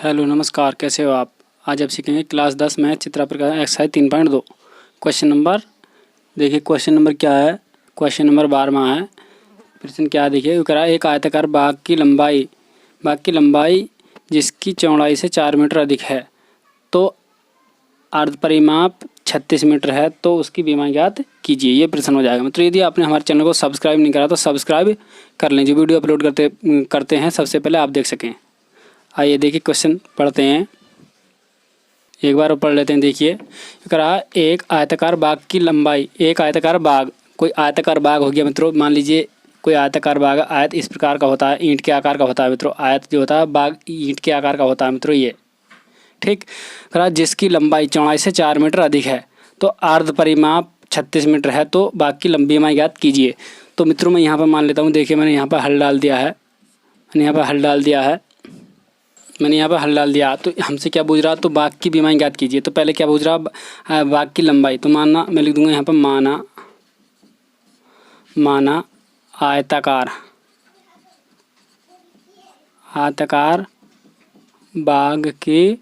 Hello नमस्कार, कैसे हो आप। आज आप सीखेंगे क्लास 10 मैथ चित्र प्रकार एक्सरसाइज 3.2 क्वेश्चन नंबर। देखिए क्वेश्चन नंबर क्या है, क्वेश्चन नंबर 12वां है। प्रश्न क्या देखिए, करा एक आयताकार बाग की लंबाई जिसकी चौड़ाई से 4 मीटर अधिक है तो अर्ध परिमाप 36 मीटर है, तो उसकी विमा ज्ञात कीजिए। ये प्रश्न हो जाएगा। मतलब यदि आपने हमारे चैनल को सब्सक्राइब नहीं करा तो सब्सक्राइब कर लें, जो वीडियो अपलोड करते हैं सबसे पहले आप देख सकें। आइए देखिए क्वेश्चन पढ़ते हैं, एक बार पढ़ लेते हैं। देखिए कहा एक आयताकार बाग की लंबाई, एक आयताकार बाग, कोई आयताकार बाग हो गया मित्रों। मान लीजिए कोई आयताकार बाग, आयत इस प्रकार का होता है, ईंट के आकार का होता है मित्रों। आयत जो होता है बाग ईंट के आकार का होता है मित्रों, ये ठीक। कहा जिसकी लंबाई चौड़ाई से 4 मीटर अधिक है तो अर्ध परिमाप 36 मीटर है, तो बाग की लंबी मान ज्ञात कीजिए। तो मित्रों मैं यहाँ पर मान लेता हूँ। देखिए मैंने यहाँ पर हल डाल दिया है, तो हमसे क्या पूछ रहा, तो बाग की विमाएं ज्ञात कीजिए। तो पहले क्या पूछ रहा, बाग की लंबाई। तो माना मैं लिख दूंगा यहाँ पर माना आयताकार बाग की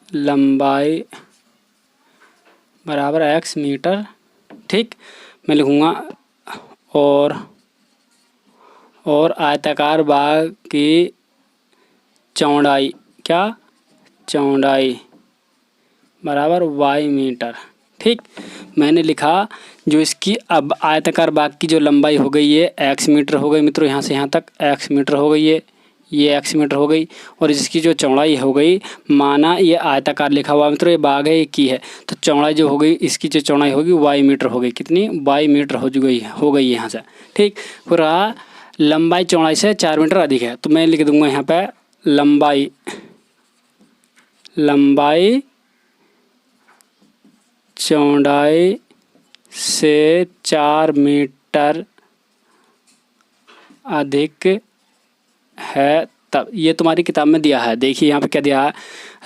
लंबाई बराबर x मीटर, ठीक। मैं लिखूँगा और आयताकार बाग की चौड़ाई, क्या चौड़ाई बराबर y मीटर, ठीक। मैंने लिखा जो इसकी अब आयताकार बाग की जो लंबाई हो गई है x मीटर हो गई मित्रों, यहाँ से यहाँ तक x मीटर हो गई है, ये x मीटर हो गई। और इसकी जो चौड़ाई हो गई, माना ये आयताकार लिखा हुआ मित्रों, ये बाग है, एक की है, तो चौड़ाई जो हो गई, इसकी जो चौड़ाई होगी y मीटर हो गई। कितनी, y मीटर हो गई यहाँ से, ठीक। पूरा लंबाई चौड़ाई से 4 मीटर अधिक है, तो मैं लिख दूंगा यहाँ पे लंबाई चौड़ाई से 4 मीटर अधिक है तब। ये तुम्हारी किताब में दिया है। देखिए यहाँ पे क्या दिया है,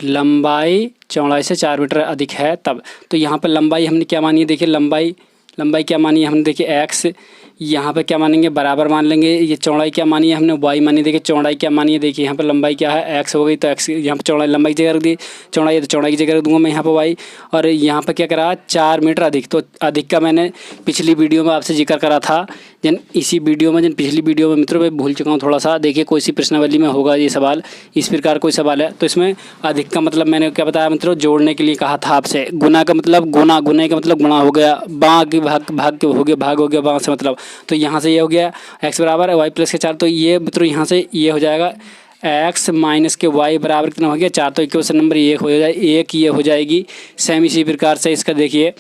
लंबाई चौड़ाई से 4 मीटर अधिक है तब। तो यहाँ पर लंबाई हमने क्या मानी है, देखिए लंबाई क्या मानी है हमने, देखिए x, यहाँ पे क्या मानेंगे बराबर मान लेंगे। ये चौड़ाई क्या मानी है हमने, y मानी। देखिए चौड़ाई क्या मानी है, देखिए यहाँ पर लंबाई क्या है x हो गई, तो x यहाँ पर चौड़ाई, लंबाई की जगह रख दी चौड़ाई है, तो चौड़ाई की जगह रख दूंगा मैं यहाँ पर y। और यहाँ पर क्या करा, 4 मीटर अधिक। तो अधिक का मैंने पिछली वीडियो में आपसे जिक्र करा था, पिछली वीडियो में मित्रों मैं भूल चुका हूँ थोड़ा सा। देखिए कोई सी प्रश्नावली में होगा ये सवाल, इस प्रकार कोई सवाल है, तो इसमें अधिक का मतलब मैंने क्या बताया मित्रों, जोड़ने के लिए कहा था आपसे। गुना का मतलब गुने का मतलब गुणा हो गया, भाग हो गया बाँ से मतलब। तो यहाँ से ये हो गया x बराबर y प्लस के 4, तो ये मित्रों यहाँ से ये हो जाएगा x माइनस के y बराबर कितना हो गया 4। तो क्वेश्चन नंबर एक ये हो जाएगी। सेम इसी प्रकार से इसका देखिए,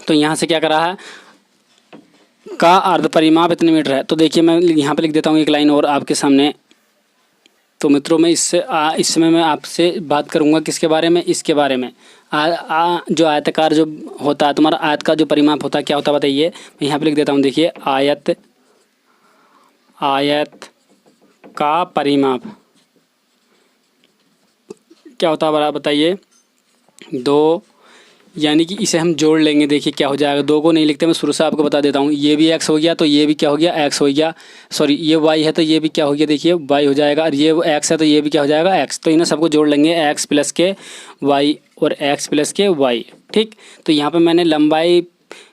तो यहाँ से क्या करा है, का अर्ध परिमाप इतने मीटर है। तो देखिए मैं यहाँ पे लिख देता हूँ एक लाइन और आपके सामने। तो मित्रों मैं इस समय मैं आपसे बात करूँगा किसके बारे में, इसके बारे में। जो आयताकार जो होता है तुम्हारा, आयत का जो परिमाप होता है क्या होता है बताइए। मैं यहाँ पे लिख देता हूँ, देखिए आयत का परिमाप क्या होता है बताइए, 2, यानी कि इसे हम जोड़ लेंगे। देखिए क्या हो जाएगा, 2 को नहीं लिखते, मैं शुरू से आपको बता देता हूँ। ये भी x हो गया तो ये भी क्या हो गया, x हो गया। सॉरी ये y है तो ये भी क्या हो गया, देखिए y हो जाएगा। और ये x है तो ये भी क्या हो जाएगा, x। तो इन्हें सबको जोड़ लेंगे, x प्लस के y और x प्लस के y, ठीक। तो यहाँ पे मैंने लंबाई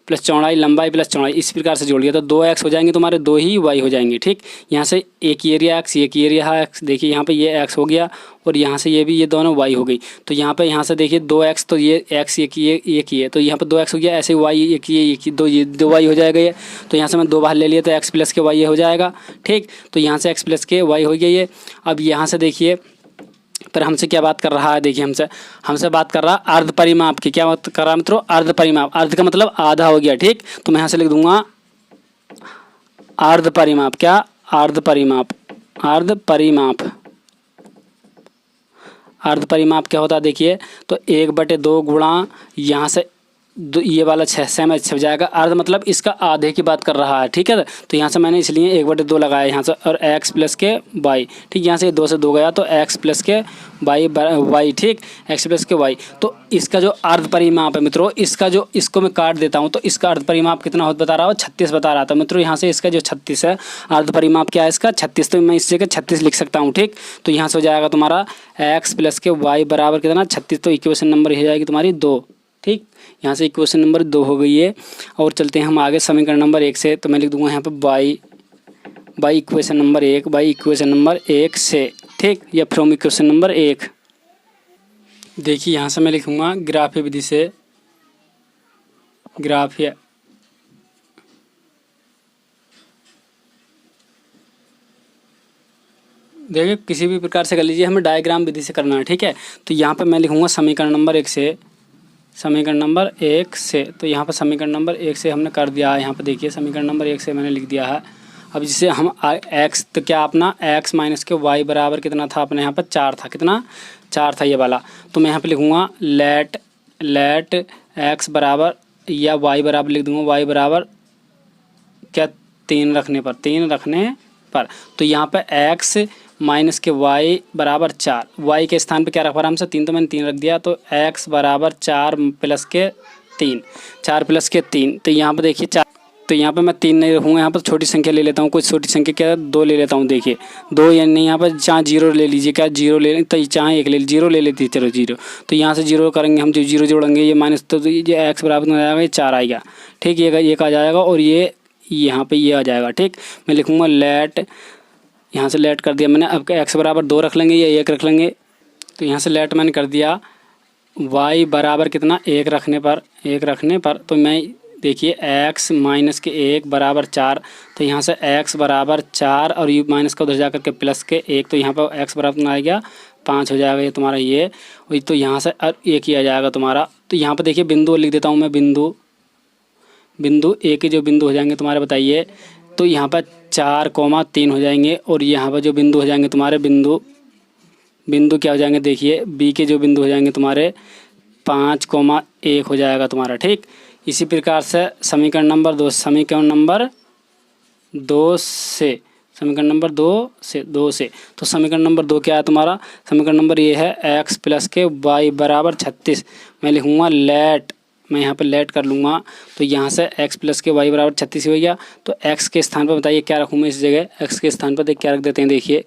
प्लस चौड़ाई इस प्रकार से जोड़ लिया, तो 2x हो जाएंगे तुम्हारे, 2 ही y हो जाएंगे, ठीक। यहाँ से एक ही एरिया x, एक ही एरिया है x। देखिए यहाँ पे ये x हो गया और यहाँ से ये दोनों y हो गई। तो यहाँ से देखिए 2x, तो ये x एक ही है, तो यहाँ पे 2x हो गया, ऐसे y एक ही 2 y हो जाएगा ये। तो यहाँ से मैं 2 बाहर ले लिया तो x प्लस के y ये हो जाएगा, ठीक। तो यहाँ से x प्लस के y हो गया ये। अब यहाँ से देखिए पर हमसे क्या बात कर रहा है, देखिए हमसे बात कर रहा है अर्ध परिमाप की। क्या बात कर रहा है मित्रों, अर्ध परिमाप। अर्ध का मतलब आधा हो गया, ठीक। तो मैं यहाँ से लिख दूंगा अर्ध परिमाप। क्या, अर्ध परिमाप क्या होता है देखिए, तो 1/2 गुणा यहाँ से ये वाला 6 सेम छप जाएगा। अर्ध मतलब इसका आधे की बात कर रहा है, ठीक है। तो यहाँ से मैंने इसलिए 1/2 लगाया यहाँ से, और x प्लस के y, ठीक। यहाँ से 2 से 2 गया तो x प्लस के y, ठीक, x प्लस के y। तो इसका जो अर्ध परिमाप है मित्रों, इसका जो, इसको मैं काट देता हूँ तो इसका अर्ध परिमाप कितना होता बता रहा हूँ, 36 बता रहा था मित्रों। यहाँ से इसका जो 36 है, अर्ध परिमाप क्या है इसका 36, तो मैं इस जगह 36 लिख सकता हूँ, ठीक। तो यहाँ से हो जाएगा तुम्हारा x प्लस के y बराबर कितना 36, तो इक्वेशन नंबर हो जाएगी तुम्हारी 2, ठीक। यहाँ से इक्वेशन नंबर 2 हो गई है। और चलते हैं हम आगे समीकरण नंबर 1 से। तो मैं लिख दूंगा यहाँ पे बाई इक्वेशन नंबर 1 से, ठीक, या फ्रॉम इक्वेशन नंबर 1। देखिए यहाँ से मैं लिखूँगा ग्राफीय विधि से, ग्राफीय देखिए किसी भी प्रकार से कर लीजिए, हमें डायग्राम विधि से करना है, ठीक है। तो यहाँ पे मैं लिखूँगा समीकरण नंबर 1 से, समीकरण नंबर 1 से। तो यहाँ पर समीकरण नंबर 1 से हमने कर दिया है। यहाँ पर देखिए समीकरण नंबर 1 से मैंने लिख दिया है। अब जिसे हम x, तो क्या अपना x माइनस के y बराबर कितना था अपने यहाँ पर 4 था, कितना 4 था ये वाला। तो मैं यहाँ पे लिखूँगा लेट x बराबर या y बराबर लिख दूँगा, y बराबर क्या 3 रखने पर, तो यहाँ पर x माइनस के y बराबर 4, y के स्थान पे क्या रखा हमसे 3, तो मैंने 3 रख दिया। तो x बराबर 4 प्लस के 3, 4 प्लस के 3। तो यहाँ पे देखिए 4, तो यहाँ पे मैं 3 नहीं रखूँगा, यहाँ पर छोटी संख्या ले लेता हूँ, कुछ छोटी संख्या क्या 2 ले लेता हूँ। देखिए 2 या नहीं, यहाँ पर चाहे 0 ले लीजिए, क्या 0 ले, तो चाहे 1 ले, 0 ले लेती है, चलो 0। तो यहाँ से 0 करेंगे हम, जो 0 जोड़ेंगे ये माइनस, तो ये x बराबर हो जाएगा, ये 4 आएगा, ठीक। ये आ जाएगा, और ये यहाँ पर ये आ जाएगा, ठीक। मैं लिखूँगा लेट, यहाँ से लेट कर दिया मैंने। अब x बराबर 2 रख लेंगे या 1 रख लेंगे। तो यहाँ से लेट मैंने कर दिया, y बराबर कितना 1 रखने पर, तो मैं देखिए x माइनस के 1 बराबर 4। तो यहाँ से x बराबर 4 और ये माइनस का उधर जा करके प्लस के 1, तो यहाँ पर x बराबर कितना आ गया 5 हो जाएगा ये तुम्हारा ये। वही तो यहाँ से 1 ही आ जाएगा तुम्हारा। तो यहाँ पर देखिए बिंदु लिख देता हूँ मैं, बिंदु ए के जो बिंदु हो जाएंगे तुम्हारे बताइए, तो यहाँ पर 4,3 हो जाएंगे। और यहाँ पर जो बिंदु हो जाएंगे तुम्हारे बिंदु क्या हो जाएंगे, देखिए बी के जो बिंदु हो जाएंगे तुम्हारे 5,1 हो जाएगा तुम्हारा, ठीक। इसी प्रकार से समीकरण नंबर 2 से, तो समीकरण नंबर 2 क्या है तुम्हारा, समीकरण नंबर ये है x प्लस के y बराबर 36। मैं लिखूँगा लेट, मैं यहाँ पर लेट कर लूँगा। तो यहाँ से x प्लस के y बराबर 36 हो गया। तो x के स्थान पर बताइए क्या रखूँ मैं इस जगह, x के स्थान पर देख क्या रख देते हैं। देखिए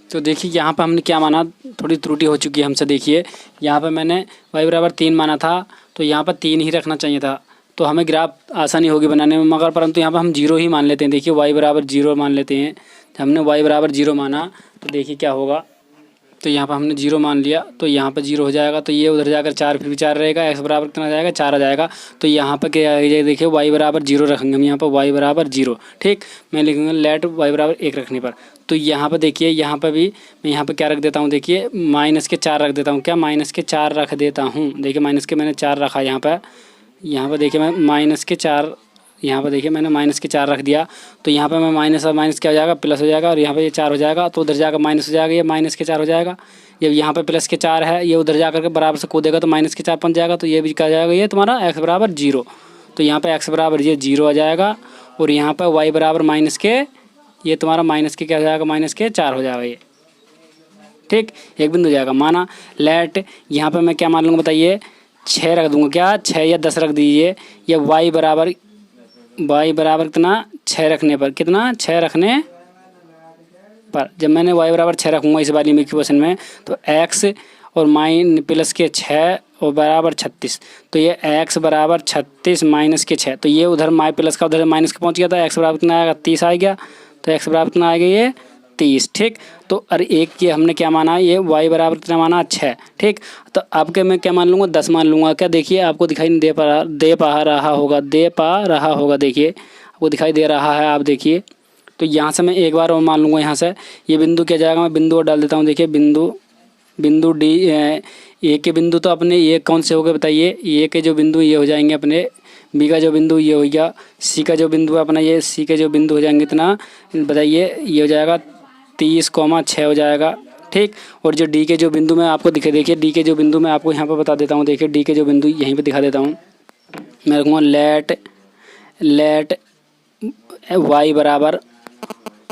तो देखिए यहाँ पर हमने क्या माना, थोड़ी त्रुटि हो चुकी है हमसे। देखिए यहाँ पर मैंने y बराबर 3 माना था, तो यहाँ पर 3 ही रखना चाहिए था, तो हमें ग्राफ आसानी होगी बनाने में। मगर परंतु यहाँ पर हम 0 ही मान लेते हैं। देखिए y बराबर 0 मान लेते हैं। हमने y बराबर 0 माना, तो देखिए क्या होगा, तो यहाँ पर हमने 0 मान लिया, तो यहाँ पर 0 हो जाएगा। तो ये उधर जाकर 4 फिर भी 4 रहेगा, x बराबर कितना आ जाएगा 4 आ जाएगा। तो यहाँ पर क्या आ जाएगा, देखिए y बराबर 0 रखेंगे हम, यहाँ पर y बराबर 0, ठीक। मैं लिखूँगा लेट y बराबर 1 रखने पर। तो यहाँ पर देखिए, यहाँ पर भी मैं यहाँ पर क्या रख देता हूँ, देखिए माइनस के 4 रख देता हूँ, क्या माइनस के 4 रख देता हूँ। देखिए माइनस के मैंने 4 रखा यहाँ पर देखिए मैं माइनस के 4, यहाँ पर देखिए मैंने माइनस के 4 रख दिया। तो यहाँ पर मैं माइनस और माइनस क्या हो जाएगा, प्लस हो जाएगा, और यहाँ पर ये 4 हो जाएगा। तो उधर जाकर माइनस हो जाएगा, ये माइनस के 4 हो जाएगा। ये यहाँ पर प्लस के 4 है, ये उधर जाकर के बराबर से कूदेगा, तो माइनस के 4 बन जाएगा। तो ये भी क्या जाएगा, ये तुम्हारा x बराबर 0। तो यहाँ पर x बराबर ये 0 आ जाएगा, और यहाँ पर y बराबर माइनस के, ये तुम्हारा माइनस के क्या हो जाएगा, माइनस के 4 हो जाएगा ये, ठीक। एक बिंदु हो जाएगा माना। लेट यहाँ पर मैं क्या मान लूँगा बताइए, 6 रख दूँगा, क्या 6 या 10 रख दीजिए। या y बराबर कितना 6 रखने पर, कितना 6 रखने पर, जब मैंने y बराबर 6 रखूँगा इस वाली में इक्वेशन में, तो x और माइन प्लस के 6 और बराबर 36। तो ये x बराबर 36 माइनस के 6, तो ये उधर माई प्लस का उधर माइनस का पहुँच गया था। x बराबर कितना आएगा 30 आ गया। तो x बराबर कितना आएगा ये 30, ठीक। तो अरे एक ये हमने क्या माना, ये y बराबर कितना माना 6, ठीक। तो अब के मैं क्या मान लूँगा 10 मान लूँगा। क्या देखिए आपको दिखाई नहीं दे पा रहा होगा, देखिए आपको दिखाई दे रहा है, आप देखिए। तो यहाँ से मैं एक बार और मान लूँगा, यहाँ से ये बिंदु क्या जाएगा, मैं बिंदु और डाल देता हूँ। देखिए बिंदु डी, ए के बिंदु तो अपने ये कौन से हो गए बताइए, ए के जो बिंदु ये हो जाएंगे अपने, बी का जो बिंदु ये हो गया, सी का जो बिंदु है अपना ये, सी के जो बिंदु हो जाएंगे इतना बताइए, ये हो जाएगा 30,6 हो जाएगा, ठीक। और जो डी के जो बिंदु मैं आपको देखिए डी के जो बिंदु मैं आपको यहाँ पर बता देता हूँ। देखिए डी के जो बिंदु यहीं पे दिखा देता हूँ। मैं रखूँगा लेट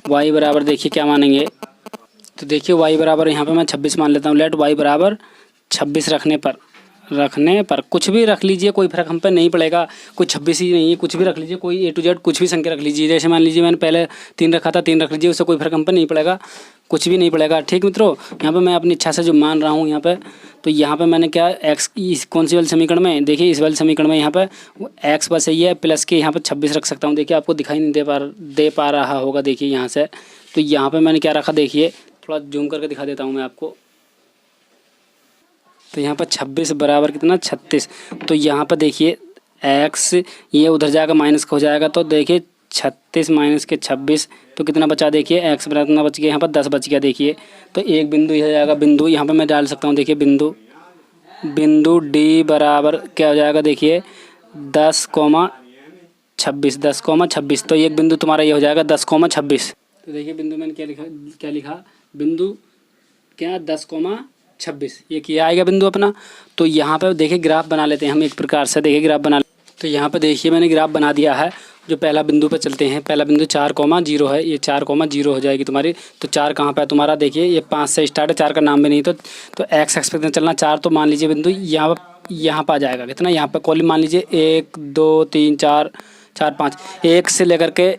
y बराबर देखिए क्या मानेंगे, तो देखिए y बराबर यहाँ पे मैं 26 मान लेता हूँ। लेट y बराबर 26 रखने पर कुछ भी रख लीजिए, कोई फर्क हम पे नहीं पड़ेगा। कोई 26 ही नहीं है, कुछ भी रख लीजिए, कोई A to Z कुछ भी संख्या रख लीजिए। जैसे मान लीजिए मैंने पहले 3 रखा था, 3 रख लीजिए, उससे कोई फर्क हम पे नहीं पड़ेगा, कुछ भी नहीं पड़ेगा। ठीक मित्रों, यहाँ पे मैं अपनी इच्छा से जो मान रहा हूँ यहाँ पे, तो यहाँ पे मैंने क्या एक्स इस कौन सी वाले समीकरण में, देखिए इस वाले समीकरण में यहाँ पे एक्स बस यही है, प्लस के यहाँ पे 26 रख सकता हूँ। देखिए आपको दिखाई नहीं दे पा रहा होगा, देखिए यहाँ से। तो यहाँ पे मैंने क्या रखा, देखिए थोड़ा जूम करके दिखा देता हूँ मैं आपको। तो यहाँ पर 26 बराबर कितना 36, तो यहाँ पर देखिए एक्स ये उधर जाकर माइनस हो जाएगा, तो देखिए 36 माइनस के 26 तो कितना बचा, देखिए एक्स बराबर कितना बच गया, यहाँ पर 10 बच गया। देखिए तो एक बिंदु यह जाएगा, बिंदु यहाँ पर मैं डाल सकता हूँ। देखिए बिंदु डी बराबर क्या हो जाएगा, देखिए 10,26 तो एक बिंदु तुम्हारा ये हो जाएगा 10,26। तो देखिए बिंदु मैंने क्या लिखा बिंदु क्या 10,26 ये किया आएगा बिंदु अपना। तो यहाँ पे देखिए ग्राफ बना लेते हैं हम एक प्रकार से, देखिए ग्राफ बना। तो यहाँ पे देखिए मैंने ग्राफ बना दिया है। जो पहला बिंदु पे चलते हैं, पहला बिंदु 4,0 है, ये 4,0 हो जाएगी तुम्हारी। तो 4 कहाँ पे है तुम्हारा, देखिए ये 5 से स्टार्ट है, 4 का नाम भी नहीं। तो एक्स एक्स पे कितना चलना 4, तो मान लीजिए बिंदु यहाँ पर आ जाएगा कितना, यहाँ पे कॉलम मान लीजिए 1 2 3 4 4 5, एक से लेकर के,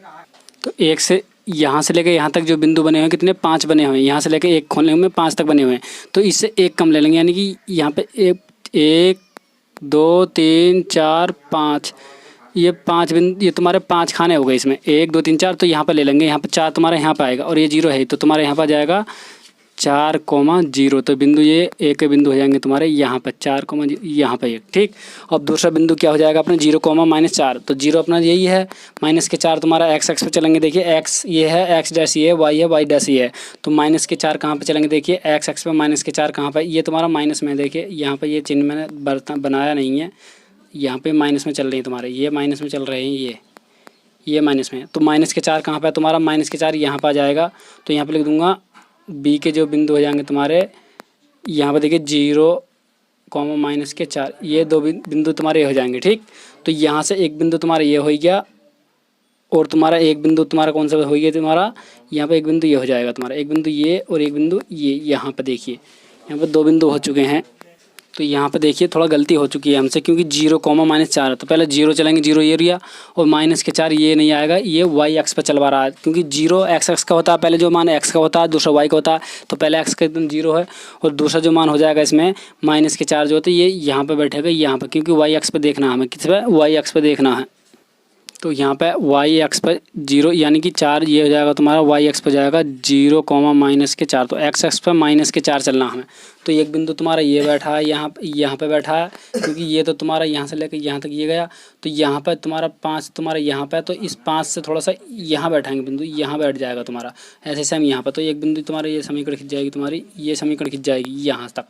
तो एक से यहाँ से लेकर यहाँ तक जो बिंदु बने हुए हैं कितने 5 बने हुए हैं, यहाँ से लेकर एक खोलने में 5 तक बने हुए हैं। तो इससे एक कम ले लेंगे, यानी कि यहाँ पे 1 2 3 4 5, ये 5 बिंदु, ये तुम्हारे 5 खाने हो गए इसमें, 1 2 3 4। तो यहाँ पे ले लेंगे, यहाँ पे 4 तुम्हारे यहाँ पे आएगा और ये 0 है, तो तुम्हारे यहाँ पे आ जाएगा 4,0। तो बिंदु ये एक बिंदु हो जाएंगे तुम्हारे यहाँ पर 4,0 यहाँ पे एक। ठीक, अब दूसरा बिंदु क्या हो जाएगा अपने 0,-4। तो 0 अपना यही है, माइनस के 4 तुम्हारा एक्स एक्स पे चलेंगे। देखिए एक्स ये है, एक्स डैश ये है, वाई डैश ये है। तो माइनस के 4 कहाँ पे चलेंगे, देखिए एक्स एक्स पे माइनस के 4 कहाँ पे, ये तुम्हारा माइनस में। देखिए यहाँ पर ये चिन्ह मैंने बनाया नहीं है, यहाँ पे माइनस में चल रही है तुम्हारे, ये माइनस में चल रहे हैं, ये माइनस में। तो माइनस के 4 कहाँ पे है तुम्हारा, माइनस के 4 यहाँ पर आ जाएगा। तो यहाँ पे लिख दूंगा बी के जो बिंदु हो जाएंगे तुम्हारे यहाँ पर, देखिए 0, माइनस के 4, ये 2 बिंदु तुम्हारे हो जाएंगे। ठीक, तो यहाँ से एक बिंदु तुम्हारा ये हो गया, और तुम्हारा एक बिंदु तुम्हारा कौन सा हो गया तुम्हारा, यहाँ पे एक बिंदु ये हो जाएगा तुम्हारा, एक बिंदु ये और एक बिंदु ये। यहाँ पर देखिए यहाँ पर 2 बिंदु हो चुके हैं। तो यहाँ पे देखिए थोड़ा गलती हो चुकी है हमसे, क्योंकि 0,-4 है, तो पहले 0 चलेंगे, 0 ये रिया, और माइनस के 4 ये नहीं आएगा, ये वाई एक्स पर चलवा रहा है। क्योंकि 0 एक्स एक्स का होता है, पहले जो मान एक्स का होता है, दूसरा वाई का होता है। तो पहले एक्स का एकदम 0 है, और दूसरा जो मान हो जाएगा इसमें माइनस के 4 जो होते हैं, ये यहाँ पर बैठेगा यहाँ पर, क्योंकि वाई एक्स पर देखना है हमें, किस पर, वाई एक्स पर देखना है। तो यहाँ पे वाई एक्स पर 0 यानी कि 4 ये हो जाएगा तुम्हारा, वाई एक्स पर जाएगा 0,-4। तो एक्स एक्स पर माइनस के 4 चलना हमें। तो एक बिंदु तुम्हारा ये बैठा है, यहाँ पे बैठा है, क्योंकि ये तो तुम्हारा यहाँ से लेकर यहाँ तक ये गया। तो यहाँ पर तुम्हारा 5 तुम्हारा यहाँ पे, तो इस 5 से थोड़ा सा यहाँ बैठाएंगे बिंदु, यहाँ बैठ जाएगा तुम्हारा, ऐसे सेम यहाँ पर। तो एक बिंदु तुम्हारा ये समीकरण खिंच जाएगी तुम्हारी, ये समीकरण खिंच जाएगी यहाँ तक,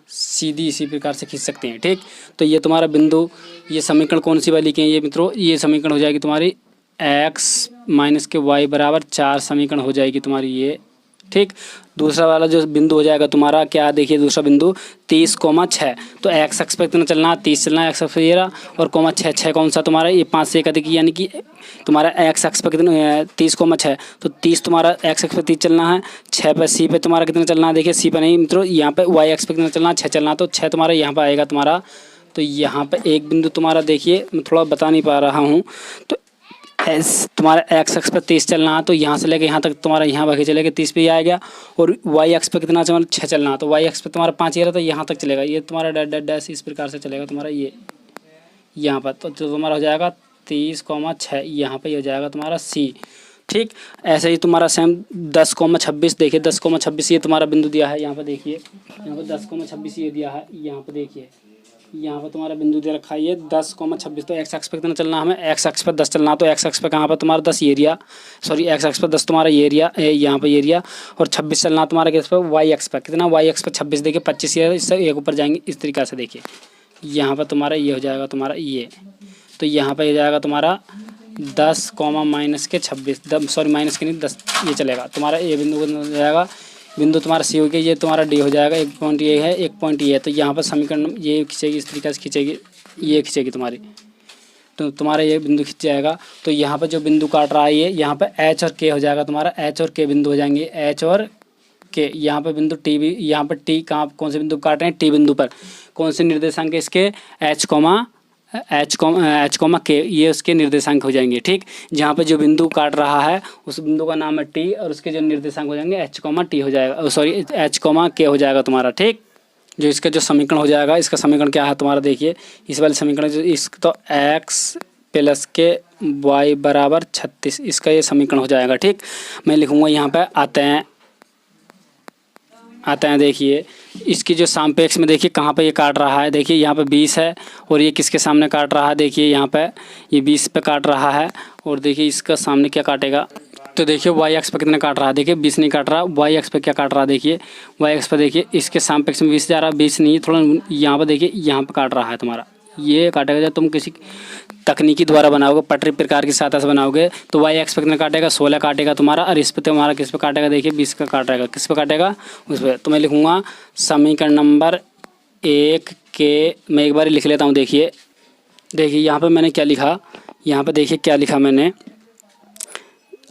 सीधी इसी प्रकार से खींच सकते हैं। ठीक, तो ये तुम्हारा बिंदु, ये समीकरण कौन सी वाली के हैं ये मित्रों, ये समीकरण हो जाएगी तुम्हारी x माइनस के y बराबर 4 समीकरण हो जाएगी तुम्हारी ये। ठीक, दूसरा वाला जो बिंदु हो जाएगा तुम्हारा क्या, देखिए दूसरा बिंदु 30,6। तो एक्स एक्स पे कितना चलना है, 30 चलना है, एक्स एक्स पे ये रहा, और 6 कौन सा तुम्हारा, ये 5 से अधिक, यानी कि तुम्हारा एक्स एक्स पे कितना 30,6। तो 30 तुम्हारा एक्स एक्स पे 30 चलना है, 6 पे सी पे तुम्हारा कितना चलना है, देखिए सी पे नहीं मित्रों, यहाँ पे वाई एक्स पे कितना चलना है, 6 चलना है। तो 6 तुम्हारा यहाँ पर आएगा तुम्हारा। तो यहाँ पे एक बिंदु तुम्हारा, देखिए मैं थोड़ा बता नहीं पा रहा हूँ, तो तुम्हारा एक्स एक्स पर 30 चलना है, तो यहाँ से लेकर यहाँ तक तुम्हारा यहाँ भागे चलेगा, 30 पे ही आ गया। और वाई एक्स पे कितना चलना, 6 चलना है, तो वाई एक्स पे तुम्हारा 5 ये रहा, तो यहाँ तक चलेगा, ये तुम्हारा डैश इस प्रकार से चलेगा तुम्हारा ये यहाँ पर। तो तुम्हारा हो जाएगा 30,6, यहाँ पे हो जाएगा तुम्हारा सी। ठीक, ऐसे ही तुम्हारा सेम 10,26, देखिए 10,26 ये तुम्हारा बिंदु दिया है, यहाँ पर देखिए, यहाँ पर 10,26 ये दिया है, यहाँ पर देखिए यहाँ पर तुम्हारा बिंदु दे रखा है ये 10,26। तो एक्स एक्स पे कितना चलना हमें, एक्स एक्स पर 10 चलना। तो एक्स एक्स पे कहाँ पर तुम्हारा 10 ये एरिया, सॉरी एक्स एक्स पर 10 तुम्हारा ये एरिया, यहाँ पर ये एरिया, और 26 चलना तुम्हारा किस पर, वाई एक्स पर कितना, वाई एक्स पर 26। देखिए 25 ये इससे एक ऊपर जाएंगे इस तरीक़ा से, देखिए यहाँ पर तुम्हारा ये हो जाएगा तुम्हारा ये। तो यहाँ पर हो जाएगा तुम्हारा 10, माइनस के 26, सॉरी माइनस के नहीं 10 ये चलेगा तुम्हारा, ये बिंदु हो जाएगा, बिंदु तुम्हारा सी हो गया, ये तुम्हारा डी हो जाएगा, एक पॉइंट ये है, एक पॉइंट ये है। तो यहाँ पर समीकरण ये खींचेगी, इस तरीके से खींचेगी, ये खींचेगी तुम्हारी, तो तुम्हारा ये बिंदु खिंच जाएगा। तो यहाँ पर जो बिंदु काट रहा है ये यहाँ पर एच और के हो जाएगा, तुम्हारा एच और के बिंदु हो जाएंगे, एच और के। यहाँ पर बिंदु टी भी, यहाँ पर टी कहाँ कौन से बिंदु काट रहे हैं, टी बिंदु पर। कौन से निर्देशांक है इसके, एच कोमा के, ये उसके निर्देशांक हो जाएंगे। ठीक, जहाँ पे जो बिंदु काट रहा है उस बिंदु का नाम है टी और उसके जो निर्देशांक हो जाएंगे एच कोमा टी हो जाएगा, सॉरी एच कोमा के हो जाएगा तुम्हारा। ठीक, जो इसका जो समीकरण हो जाएगा, इसका समीकरण क्या है तुम्हारा, देखिए इस वाले समीकरण जो इस तो एक्स प्लस के वाई बराबर 36, इसका ये समीकरण हो जाएगा। ठीक, मैं लिखूँगा यहाँ पर आते हैं देखिए इसकी जो सापेक्ष में देखिए कहाँ पे ये काट रहा है, देखिए यहाँ पे 20 है और ये किसके सामने काट रहा है, देखिए यहाँ पे ये 20 पे काट रहा है और देखिए इसका सामने क्या काटेगा, तो देखिए वाई एक्स पे कितना काट रहा है, देखिए 20 नहीं काट रहा, वाई एक्स पे क्या काट रहा है, देखिए वाई एक्स पे देखिए इसके सापेक्ष में 20 जा रहा है, 20 नहीं थोड़ा यहाँ पर देखिए यहाँ पर काट रहा है तुम्हारा, ये काटेगा। जब तुम किसी तकनीकी द्वारा बनाओगे, पटरी प्रकार की सहायता से बनाओगे तो वाई एक्स पे कितना काटेगा, 16 काटेगा तुम्हारा, और इस पे तुम्हारा किस पे काटेगा, देखिए 20 का काटेगा, किस पे काटेगा उस पर। तो मैं लिखूँगा समीकरण नंबर 1 के, मैं एक बार लिख लेता हूँ। देखिए यहाँ पे मैंने क्या लिखा, यहाँ पे देखिए क्या लिखा मैंने,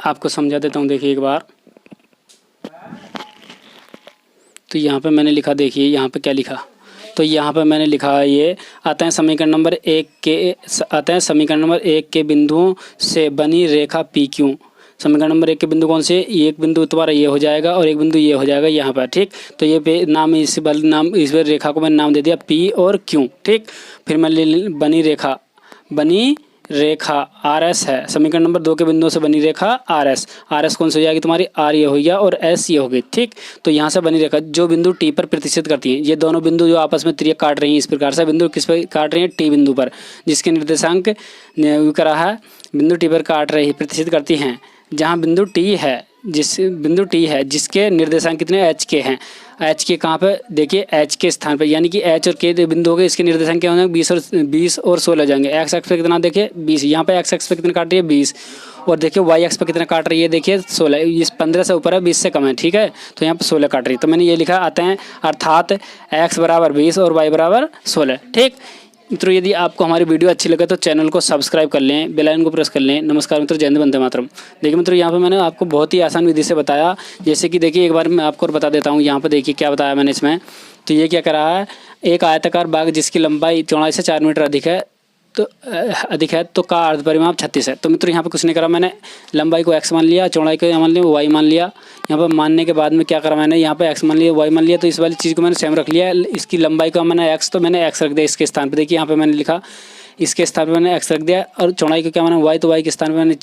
आपको समझा देता हूँ। देखिए एक बार, तो यहाँ पे मैंने लिखा, देखिए यहाँ पे क्या लिखा, तो यहाँ पर मैंने लिखा है ये अतः समीकरण नंबर 1 के बिंदुओं से बनी रेखा पी क्यू। समीकरण नंबर 1 के बिंदु कौन से, एक बिंदु तुम्हारा ये हो जाएगा और एक बिंदु ये हो जाएगा यहाँ पर। ठीक, तो ये नाम इस रेखा को मैंने नाम दे दिया पी और क्यू। ठीक, फिर मैं बनी रेखा आर एस है, समीकरण नंबर 2 के बिंदुओं से बनी रेखा आर एस कौन सी हो जाएगी तुम्हारी, आर ये हो गया और एस ये हो गई। ठीक, तो यहाँ से बनी रेखा जो बिंदु टी पर प्रतिष्ठित करती हैं, ये दोनों बिंदु जो आपस में त्रिज्या काट रही हैं, इस प्रकार से बिंदु किस पर काट रही हैं, टी बिंदु पर, जिसके निर्देशांक करा है बिंदु टी पर काट रही प्रतिष्ठित करती हैं, जहाँ बिंदु टी है जिसके निर्देशांक कितने एच के हैं, एच के कहाँ पे, देखिए एच के स्थान पे, यानी कि एच और के बिंदु हो गए, इसके निर्देशांक क्या होंगे 20 और 16 जाएंगे। एक्स एक्स पे कितना, देखिए 20, यहाँ पे एक्स एक्स पे कितना काट रही है 20, और देखिए वाई एक्स पे कितना काट रही है, देखिए 16, इस 15 से ऊपर है 20 से कम है। ठीक है, तो यहाँ पे 16 काट रही है, तो मैंने ये लिखा आते हैं अर्थात एक्स बराबर 20 और वाई बराबर 16। ठीक मित्रों, यदि आपको हमारी वीडियो अच्छी लगे तो चैनल को सब्सक्राइब कर लें, बेल आइकन को प्रेस कर लें। नमस्कार मित्रों, जय हिंद, वंदे मातरम। देखिए मित्रों, यहाँ पे मैंने आपको बहुत ही आसान विधि से बताया, जैसे कि देखिए एक बार मैं आपको बता देता हूँ। यहाँ पे देखिए क्या बताया मैंने इसमें, तो ये क्या करा है, एक आयताकार बाग जिसकी लंबाई चौड़ाई से 4 मीटर अधिक है तो का अर्ध परिमाप 36 है। तो मित्रों यहाँ पे कुछ नहीं करा, मैंने लंबाई को x मान लिया, चौड़ाई को मान लिया, y मान लिया। यहाँ पर मानने के बाद में क्या करा मैंने, यहाँ पे x मान लिया, y मान लिया, तो इस वाली चीज़ को मैंने सेम रख लिया। इसकी लंबाई को मैंने x, तो मैंने x रख दिया इसके स्थान पर। देखिए यहाँ पे मैंने लिखा इसके स्थान पर मैंने x रख दिया, और चौड़ाई को क्या मैंने y, तो y के स्थान पर मैंने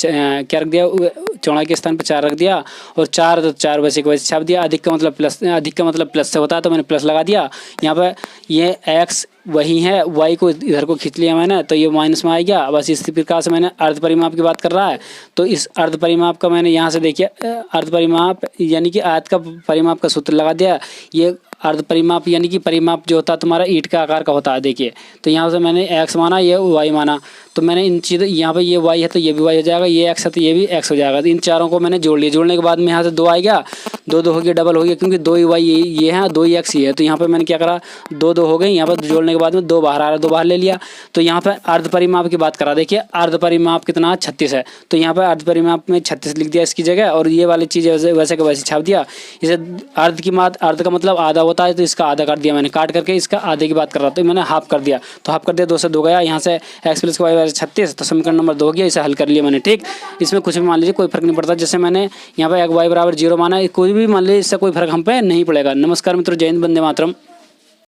क्या रख दिया, चौड़ाई के स्थान पर 4 रख दिया, और 4 तो 4 वैसे के वैसे छाप दिया। अधिक का मतलब प्लस से होता है, तो मैंने प्लस लगा दिया। यहाँ पर ये x वही है, y को इधर को खींच लिया मैंने, तो ये माइनस में आ गया। बस इसी प्रकार से मैंने अर्ध परिमाप की बात कर रहा है, तो इस अर्ध परिमाप का मैंने यहाँ से देखिए अर्ध परिमाप यानी कि आयत का परिमाप का सूत्र लगा दिया। ये अर्ध परिमाप यानी कि परिमाप जो होता है तुम्हारा ईंट का आकार का होता है। देखिए तो यहाँ से मैंने x माना, ये y माना, तो मैंने इन चीज़ों, यहाँ पे ये y है तो ये भी y हो जाएगा, ये x है तो ये भी x हो जाएगा। तो इन चारों को मैंने जोड़ लिया, जोड़ने के बाद में यहाँ से 2 आ गया, 2 हो गया, डबल हो गया, क्योंकि 2 y ये है, 2 x ये है। तो यहाँ पे मैंने क्या करा, 2 हो गए, यहाँ पर जोड़ने के बाद में 2 बाहर आ रहा है, 2 बाहर ले लिया। तो यहाँ पर अर्ध परिमाप की बात करा, देखिए अर्ध परिमाप कितना 36 है, तो यहाँ पर अर्ध परिमाप में 36 लिख दिया इसकी जगह, और ये वाली चीज़ वैसे का वैसे छाप दिया। इसे अर्ध का मतलब आधा होता है, तो इसका आधा काट दिया मैंने, काट करके इसका आधे की बात कर रहा था, तो मैंने हाफ कर दिया, तो हाफ कर दिया, 2 से 2 गया, यहाँ से x प्लस वाई 36, तो समीकरण नंबर 2 हो गया। इसे हल कर लिया मैंने। ठीक, इसमें कुछ भी मान लीजिए, कोई फर्क नहीं पड़ता। जैसे मैंने यहाँ पर y बराबर 0 माना, कोई भी मान लीजिए, इससे कोई फर्क हम पे नहीं पड़ेगा। नमस्कार मित्रों, जय हिंद, वंदे मातरम।